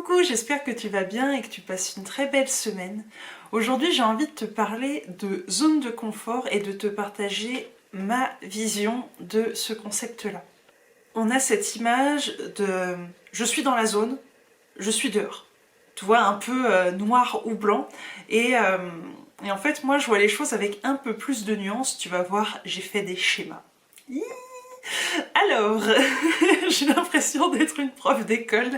Coucou, j'espère que tu vas bien et que tu passes une très belle semaine. Aujourd'hui, j'ai envie de te parler de zone de confort et de te partager ma vision de ce concept-là. On a cette image de je suis dans la zone, je suis dehors. Tu vois, un peu noir ou blanc. Et en fait, moi, je vois les choses avec un peu plus de nuances. Tu vas voir, j'ai fait des schémas. Alors, j'ai l'impression d'être une prof d'école,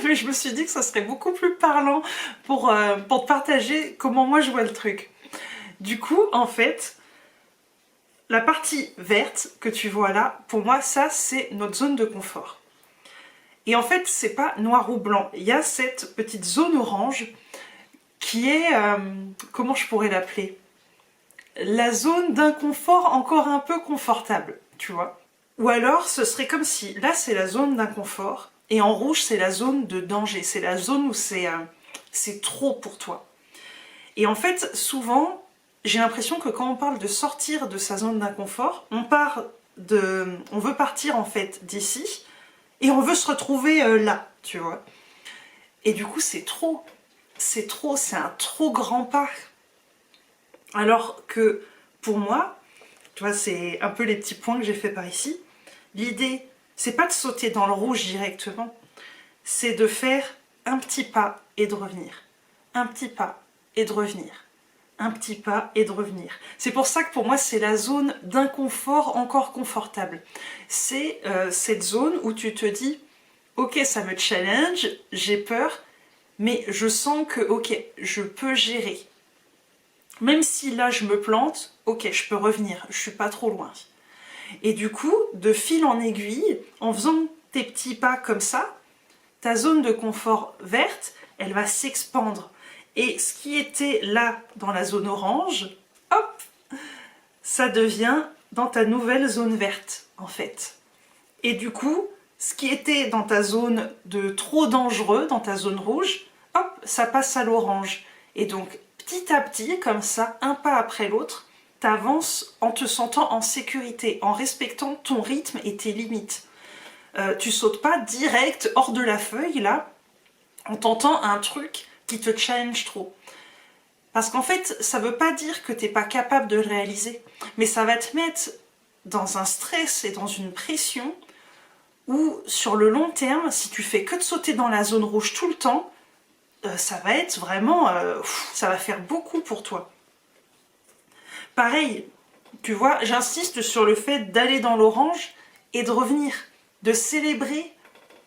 mais je me suis dit que ça serait beaucoup plus parlant pour te partager comment moi je vois le truc. Du coup, en fait, la partie verte que tu vois là, pour moi, ça, c'est notre zone de confort. Et en fait, c'est pas noir ou blanc. Il y a cette petite zone orange qui est, comment je pourrais l'appeler? La zone d'inconfort encore un peu confortable, tu vois. Ou alors, ce serait comme si, là, c'est la zone d'inconfort, et en rouge, c'est la zone de danger. C'est la zone où c'est trop pour toi. Et en fait, souvent, j'ai l'impression que quand on parle de sortir de sa zone d'inconfort, on veut partir, en fait, d'ici, et on veut se retrouver là, tu vois. Et du coup, c'est trop. C'est trop, c'est un trop grand pas. Alors que, pour moi, tu vois, c'est un peu les petits points que j'ai fait par ici. L'idée, c'est pas de sauter dans le rouge directement, c'est de faire un petit pas et de revenir. Un petit pas et de revenir. Un petit pas et de revenir. C'est pour ça que pour moi, c'est la zone d'inconfort encore confortable. C'est cette zone où tu te dis, ok, ça me challenge, j'ai peur, mais je sens que, ok, je peux gérer. Même si là, je me plante, ok, je peux revenir, je suis pas trop loin. Et du coup, de fil en aiguille, en faisant tes petits pas comme ça, ta zone de confort verte, elle va s'expandre. Et ce qui était là dans la zone orange, hop, ça devient dans ta nouvelle zone verte, en fait. Et du coup, ce qui était dans ta zone de trop dangereux, dans ta zone rouge, hop, ça passe à l'orange. Et donc, petit à petit, comme ça, un pas après l'autre, t'avances en te sentant en sécurité, en respectant ton rythme et tes limites. Tu sautes pas direct hors de la feuille, là, en tentant un truc qui te challenge trop. Parce qu'en fait, ça veut pas dire que t'es pas capable de le réaliser, mais ça va te mettre dans un stress et dans une pression où, sur le long terme, si tu fais que de sauter dans la zone rouge tout le temps, ça va être vraiment... ça va faire beaucoup pour toi. Pareil, tu vois, j'insiste sur le fait d'aller dans l'orange et de revenir, de célébrer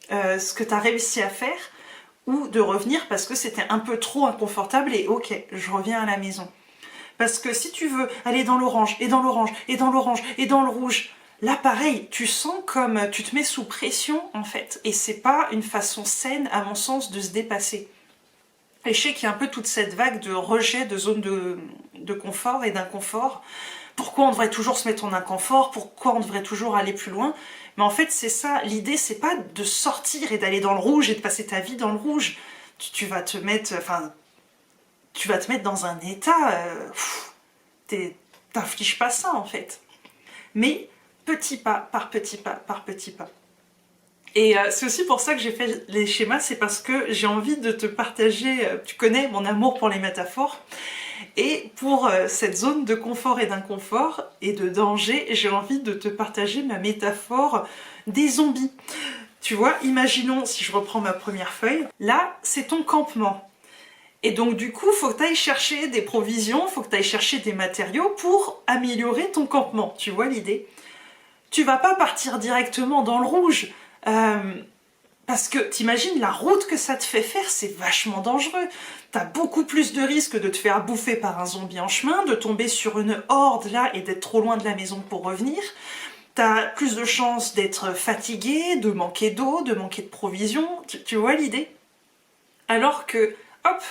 ce que tu as réussi à faire ou de revenir parce que c'était un peu trop inconfortable et ok, je reviens à la maison. Parce que si tu veux aller dans l'orange, et dans l'orange, et dans l'orange, et dans le rouge, là pareil, tu sens comme tu te mets sous pression en fait. Et c'est pas une façon saine, à mon sens, de se dépasser. Et je sais qu'il y a un peu toute cette vague de rejet de zone de confort et d'inconfort. Pourquoi on devrait toujours se mettre en inconfort? Pourquoi on devrait toujours aller plus loin? Mais en fait, c'est ça. L'idée, c'est pas de sortir et d'aller dans le rouge et de passer ta vie dans le rouge. Tu vas te mettre... Enfin, tu vas te mettre dans un état... T'infliges pas ça, en fait. Mais petit pas par petit pas par petit pas. Et c'est aussi pour ça que j'ai fait les schémas, c'est parce que j'ai envie de te partager, tu connais mon amour pour les métaphores, et pour cette zone de confort et d'inconfort et de danger, j'ai envie de te partager ma métaphore des zombies. Tu vois, imaginons, si je reprends ma première feuille, là c'est ton campement. Et donc du coup, faut que tu ailles chercher des provisions, faut que tu ailles chercher des matériaux pour améliorer ton campement, tu vois l'idée? Tu vas pas partir directement dans le rouge, parce que t'imagines la route que ça te fait faire, c'est vachement dangereux. T'as beaucoup plus de risques de te faire bouffer par un zombie en chemin, de tomber sur une horde là et d'être trop loin de la maison pour revenir. T'as plus de chances d'être fatigué, de manquer d'eau, de manquer de provisions, tu vois l'idée? Alors que, hop,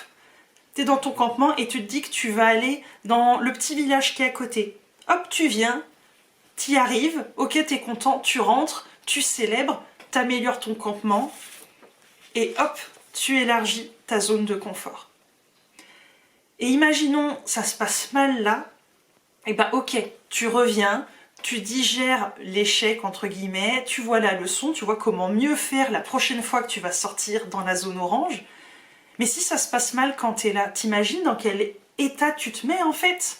t'es dans ton campement et tu te dis que tu vas aller dans le petit village qui est à côté. Hop, tu viens, t'y arrives, ok, t'es content, tu rentres, tu célèbres, t'améliores ton campement et hop, tu élargis ta zone de confort. Et imaginons, ça se passe mal là, et ben ok, tu reviens, tu digères l'échec entre guillemets, tu vois la leçon, tu vois comment mieux faire la prochaine fois que tu vas sortir dans la zone orange. Mais si ça se passe mal quand tu es là, t'imagines dans quel état tu te mets en fait?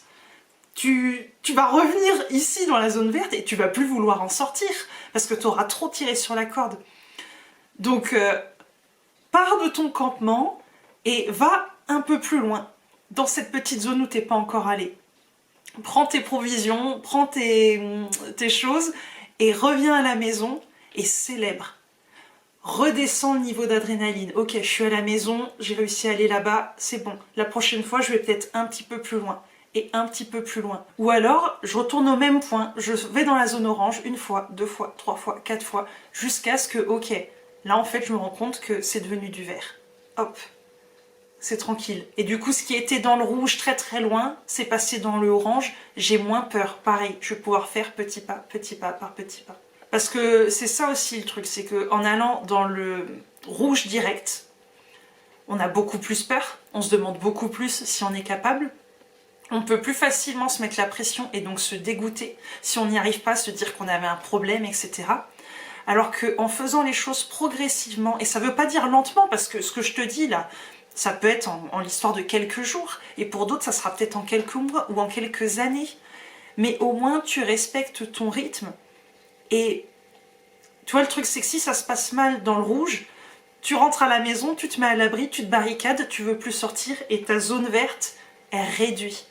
Tu vas revenir ici dans la zone verte et tu vas plus vouloir en sortir parce que tu auras trop tiré sur la corde. Donc pars de ton campement et va un peu plus loin dans cette petite zone où t'es pas encore allé. Prends tes provisions, prends tes choses et reviens à la maison et célèbre. Redescends le niveau d'adrénaline. Ok, je suis à la maison, j'ai réussi à aller là-bas, c'est bon. La prochaine fois, je vais peut-être un petit peu plus loin et un petit peu plus loin. Ou alors, je retourne au même point, je vais dans la zone orange une fois, deux fois, trois fois, quatre fois, jusqu'à ce que, ok, là en fait, je me rends compte que c'est devenu du vert. Hop, c'est tranquille. Et du coup, ce qui était dans le rouge très très loin, c'est passé dans le orange. J'ai moins peur. Pareil, je vais pouvoir faire petit pas par petit pas. Parce que c'est ça aussi le truc, c'est qu'en allant dans le rouge direct, on a beaucoup plus peur, on se demande beaucoup plus si on est capable. On peut plus facilement se mettre la pression et donc se dégoûter si on n'y arrive pas, se dire qu'on avait un problème, etc. Alors qu'en faisant les choses progressivement, et ça veut pas dire lentement, parce que ce que je te dis là, ça peut être en l'histoire de quelques jours, et pour d'autres ça sera peut-être en quelques mois ou en quelques années, mais au moins tu respectes ton rythme. Et tu vois, le truc c'est que si ça se passe mal dans le rouge, tu rentres à la maison, tu te mets à l'abri, tu te barricades, tu veux plus sortir, et ta zone verte, elle réduit.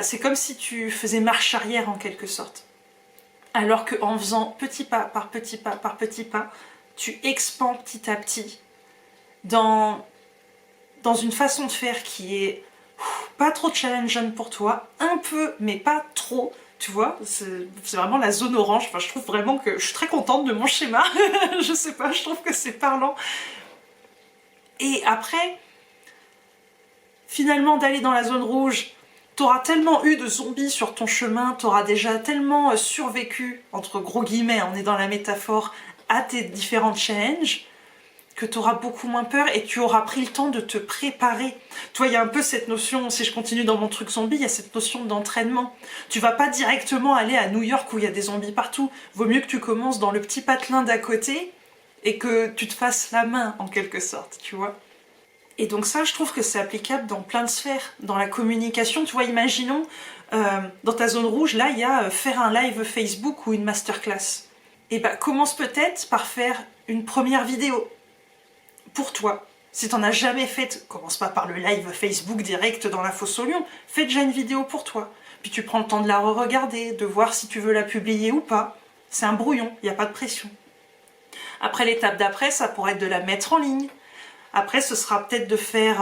C'est comme si tu faisais marche arrière en quelque sorte. Alors qu'en faisant petit pas par petit pas par petit pas, tu expands petit à petit dans une façon de faire qui est pas trop challengeante pour toi, un peu mais pas trop, tu vois, c'est vraiment la zone orange. Enfin, je trouve vraiment que je suis très contente de mon schéma. Je sais pas, je trouve que c'est parlant. Et après, finalement d'aller dans la zone rouge, t'auras tellement eu de zombies sur ton chemin, t'auras déjà tellement survécu, entre gros guillemets, on est dans la métaphore, à tes différents challenges, que tu auras beaucoup moins peur et tu auras pris le temps de te préparer. Tu vois, il y a un peu cette notion, si je continue dans mon truc zombie, il y a cette notion d'entraînement. Tu vas pas directement aller à New York où il y a des zombies partout. Vaut mieux que tu commences dans le petit patelin d'à côté et que tu te fasses la main, en quelque sorte, tu vois. Et donc ça, je trouve que c'est applicable dans plein de sphères. Dans la communication, tu vois, imaginons, dans ta zone rouge, là, il y a faire un live Facebook ou une masterclass. Et bah, commence peut-être par faire une première vidéo pour toi. Si t'en as jamais fait, commence pas par le live Facebook direct dans la fosse au lion. Fais déjà une vidéo pour toi. Puis tu prends le temps de la re-regarder, de voir si tu veux la publier ou pas. C'est un brouillon, il n'y a pas de pression. Après, l'étape d'après, ça pourrait être de la mettre en ligne. Après, ce sera peut-être de faire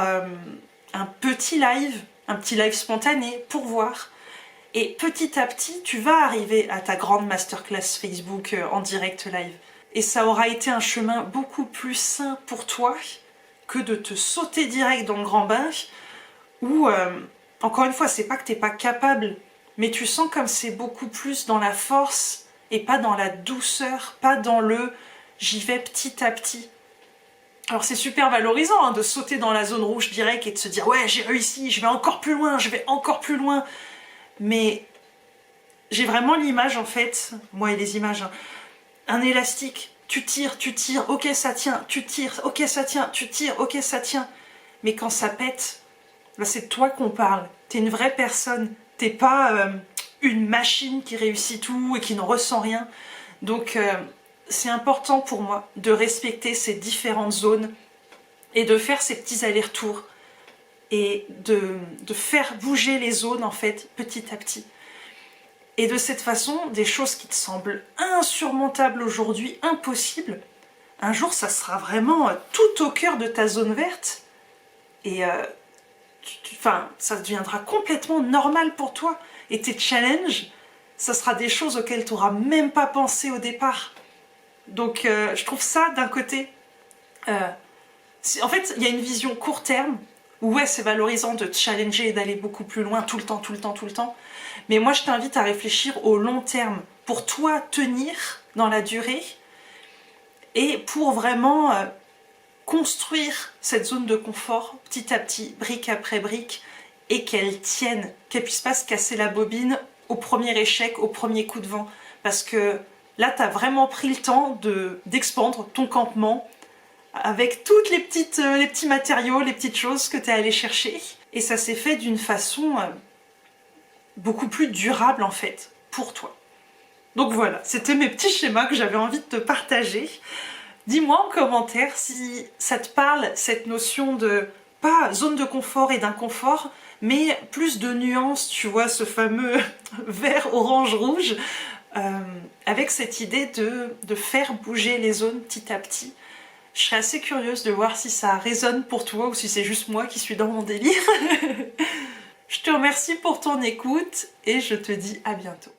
un petit live spontané pour voir. Et petit à petit, tu vas arriver à ta grande masterclass Facebook en direct live. Et ça aura été un chemin beaucoup plus sain pour toi que de te sauter direct dans le grand bain où, encore une fois, c'est pas que t'es pas capable, mais tu sens comme c'est beaucoup plus dans la force et pas dans la douceur, pas dans le j'y vais petit à petit. Alors c'est super valorisant hein, de sauter dans la zone rouge direct et de se dire ouais j'ai réussi, je vais encore plus loin, je vais encore plus loin. Mais j'ai vraiment l'image en fait, moi et les images, hein, un élastique, tu tires, ok ça tient, tu tires, ok ça tient, tu tires, ok ça tient. Mais quand ça pète, là c'est de toi qu'on parle, t'es une vraie personne, t'es pas une machine qui réussit tout et qui ne ressent rien. Donc c'est important pour moi de respecter ces différentes zones et de faire ces petits allers-retours et de faire bouger les zones en fait petit à petit. Et de cette façon, des choses qui te semblent insurmontables aujourd'hui, impossibles, un jour ça sera vraiment tout au cœur de ta zone verte et ça deviendra complètement normal pour toi. Et tes challenges, ça sera des choses auxquelles tu n'auras même pas pensé au départ. Donc je trouve ça d'un côté... en fait, il y a une vision court terme, où ouais, c'est valorisant de te challenger et d'aller beaucoup plus loin tout le temps. Mais moi, je t'invite à réfléchir au long terme, pour toi tenir dans la durée, et pour vraiment construire cette zone de confort petit à petit, brique après brique, et qu'elle tienne, qu'elle puisse pas se casser la bobine au premier échec, au premier coup de vent. Parce que là, tu as vraiment pris le temps d'expandre ton campement avec toutes les petits matériaux, les petites choses que tu es allé chercher. Et ça s'est fait d'une façon beaucoup plus durable en fait, pour toi. Donc voilà, c'était mes petits schémas que j'avais envie de te partager. Dis-moi en commentaire si ça te parle, cette notion de, pas zone de confort et d'inconfort, mais plus de nuances, tu vois, ce fameux vert, orange, rouge, avec cette idée de faire bouger les zones petit à petit. Je serais assez curieuse de voir si ça résonne pour toi ou si c'est juste moi qui suis dans mon délire. Je te remercie pour ton écoute et je te dis à bientôt.